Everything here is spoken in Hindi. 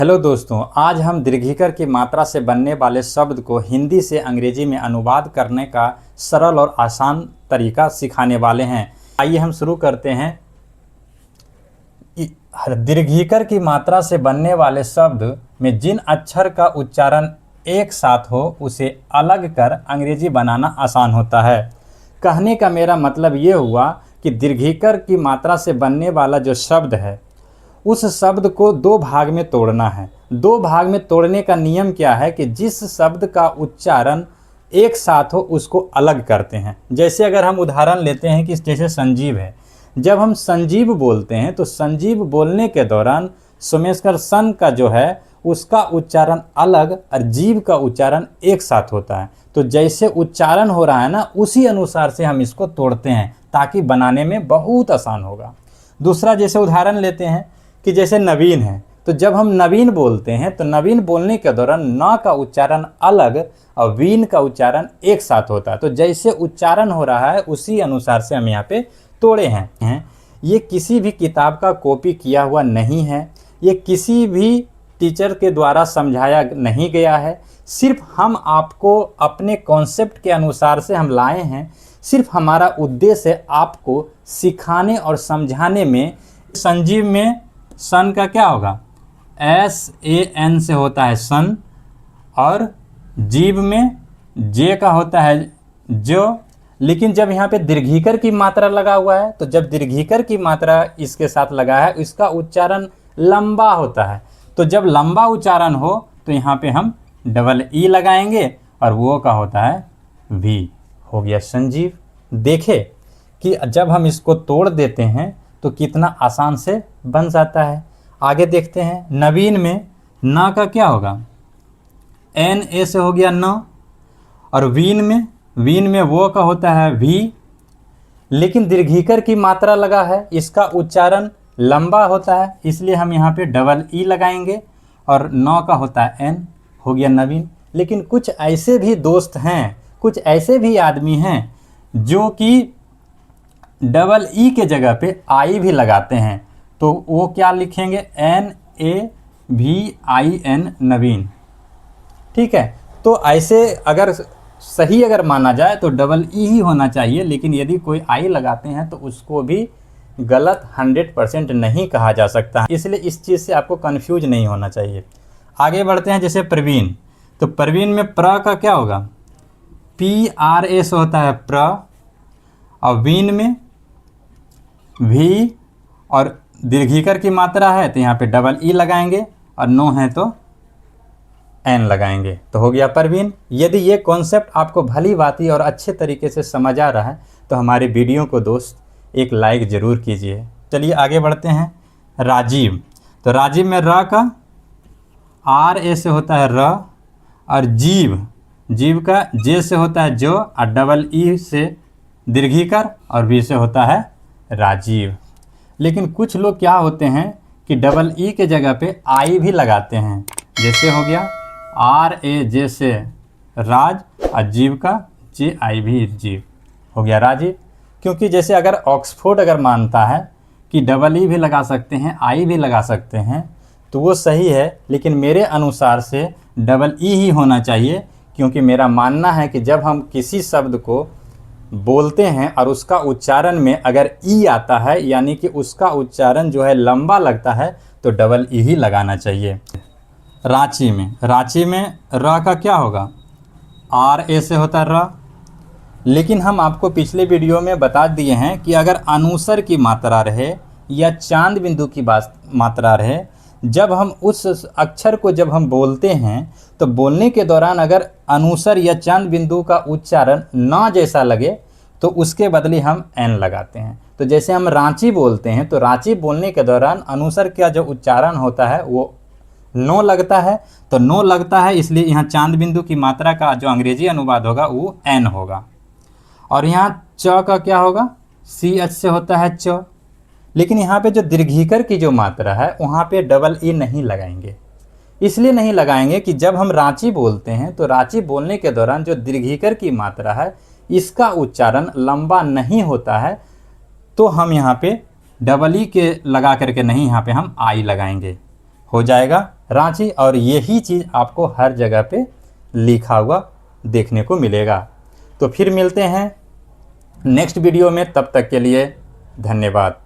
हेलो दोस्तों, आज हम दीर्घिकर की मात्रा से बनने वाले शब्द को हिंदी से अंग्रेजी में अनुवाद करने का सरल और आसान तरीका सिखाने वाले हैं। आइए हम शुरू करते हैं। दीर्घिकर की मात्रा से बनने वाले शब्द में जिन अक्षर का उच्चारण एक साथ हो उसे अलग कर अंग्रेजी बनाना आसान होता है। कहने का मेरा मतलब ये हुआ कि दीर्घिकर की मात्रा से बनने वाला जो शब्द है उस शब्द को दो भाग में तोड़ना है। दो भाग में तोड़ने का नियम क्या है कि जिस शब्द का उच्चारण एक साथ हो उसको अलग करते हैं। जैसे अगर हम उदाहरण लेते हैं कि जैसे संजीव है, जब हम संजीव बोलते हैं तो संजीव बोलने के दौरान सोमेश्वर सन का जो है उसका उच्चारण अलग और जीव का उच्चारण एक साथ होता है। तो जैसे उच्चारण हो रहा है ना, उसी अनुसार से हम इसको तोड़ते हैं ताकि बनाने में बहुत आसान होगा। दूसरा जैसे उदाहरण लेते हैं कि जैसे नवीन है, तो जब हम नवीन बोलते हैं तो नवीन बोलने के दौरान न का उच्चारण अलग और वीन का उच्चारण एक साथ होता है। तो जैसे उच्चारण हो रहा है उसी अनुसार से हम यहाँ पे तोड़े हैं। ये किसी भी किताब का कॉपी किया हुआ नहीं है, ये किसी भी टीचर के द्वारा समझाया नहीं गया है। सिर्फ हम आपको अपने कॉन्सेप्ट के अनुसार से हम लाए हैं। सिर्फ हमारा उद्देश्य है आपको सिखाने और समझाने में। संजीव में सन का क्या होगा, SAN से होता है सन, और जीव में जे का होता है जो। लेकिन जब यहाँ पे दीर्घिकर की मात्रा लगा हुआ है तो जब दीर्घिकर की मात्रा इसके साथ लगा है इसका उच्चारण लंबा होता है। तो जब लंबा उच्चारण हो तो यहाँ पे हम डबल ई लगाएंगे और वो का होता है भी। हो गया संजीव। देखे कि जब हम इसको तोड़ देते हैं तो कितना आसान से बन जाता है। आगे देखते हैं। नवीन में ना का क्या होगा, NA से हो गया न, और वीन में वो का होता है भी। लेकिन दीर्घिकर की मात्रा लगा है, इसका उच्चारण लंबा होता है, इसलिए हम यहाँ पे डबल ई लगाएंगे और न का होता है N। हो गया नवीन। लेकिन कुछ ऐसे भी दोस्त हैं, कुछ ऐसे भी आदमी हैं जो कि डबल ई के जगह पे आई भी लगाते हैं। तो वो क्या लिखेंगे, NAVIN नवीन। ठीक है। तो ऐसे अगर सही अगर माना जाए तो डबल ई ही होना चाहिए, लेकिन यदि कोई आई लगाते हैं तो उसको भी गलत 100% नहीं कहा जा सकता। इसलिए इस चीज़ से आपको कंफ्यूज नहीं होना चाहिए। आगे बढ़ते हैं। जैसे प्रवीण, तो प्रवीण में प्र का क्या होगा, PRA से होता है प्र, और वीन में भी, और दीर्घिकर की मात्रा है तो यहाँ पे डबल ई लगाएंगे, और नो है तो N लगाएंगे। तो हो गया प्रवीण। यदि ये कॉन्सेप्ट आपको भली भांति और अच्छे तरीके से समझ आ रहा है तो हमारे वीडियो को दोस्त एक लाइक ज़रूर कीजिए। चलिए आगे बढ़ते हैं। राजीव, तो राजीव में र का RA से होता है र, और जीव का जे से होता है जो, और डबल ई से दीर्घिकर, और भी से होता है राजीव। लेकिन कुछ लोग क्या होते हैं कि डबल ई के जगह पे आई भी लगाते हैं। जैसे हो गया RAJ से राज, और जीव का JI भी जीव। हो गया राजीव। क्योंकि जैसे अगर ऑक्सफोर्ड अगर मानता है कि डबल ई भी लगा सकते हैं, आई भी लगा सकते हैं, तो वो सही है। लेकिन मेरे अनुसार से डबल ई ही होना चाहिए, क्योंकि मेरा मानना है कि जब हम किसी शब्द को बोलते हैं और उसका उच्चारण में अगर ई आता है, यानी कि उसका उच्चारण जो है लंबा लगता है, तो डबल ई ही लगाना चाहिए। रांची में र का क्या होगा, RA से होता है र। लेकिन हम आपको पिछले वीडियो में बता दिए हैं कि अगर अनुस्वर की मात्रा रहे या चांद बिंदु की मात्रा रहे, जब हम उस अक्षर को जब हम बोलते हैं तो बोलने के दौरान अगर अनुस्वर या चांद बिंदु का उच्चारण ना जैसा लगे तो उसके बदले हम N लगाते हैं। तो जैसे हम रांची बोलते हैं तो रांची बोलने के दौरान अनुस्वर का जो उच्चारण होता है वो नो लगता है, तो नो लगता है, इसलिए यहाँ चांद बिंदु की मात्रा का जो अंग्रेजी अनुवाद होगा वो N होगा। और यहाँ च का क्या होगा, CH से होता है च। लेकिन यहाँ पे जो दीर्घिकर की जो मात्रा है वहाँ पे डबल ई नहीं लगाएंगे। इसलिए नहीं लगाएंगे कि जब हम रांची बोलते हैं तो रांची बोलने के दौरान जो दीर्घिकर की मात्रा है इसका उच्चारण लंबा नहीं होता है, तो हम यहाँ पे डबल ई के लगा करके नहीं, यहाँ पे हम आई लगाएंगे। हो जाएगा रांची, और यही चीज़ आपको हर जगह पे लिखा हुआ देखने को मिलेगा। तो फिर मिलते हैं नेक्स्ट वीडियो में, तब तक के लिए धन्यवाद।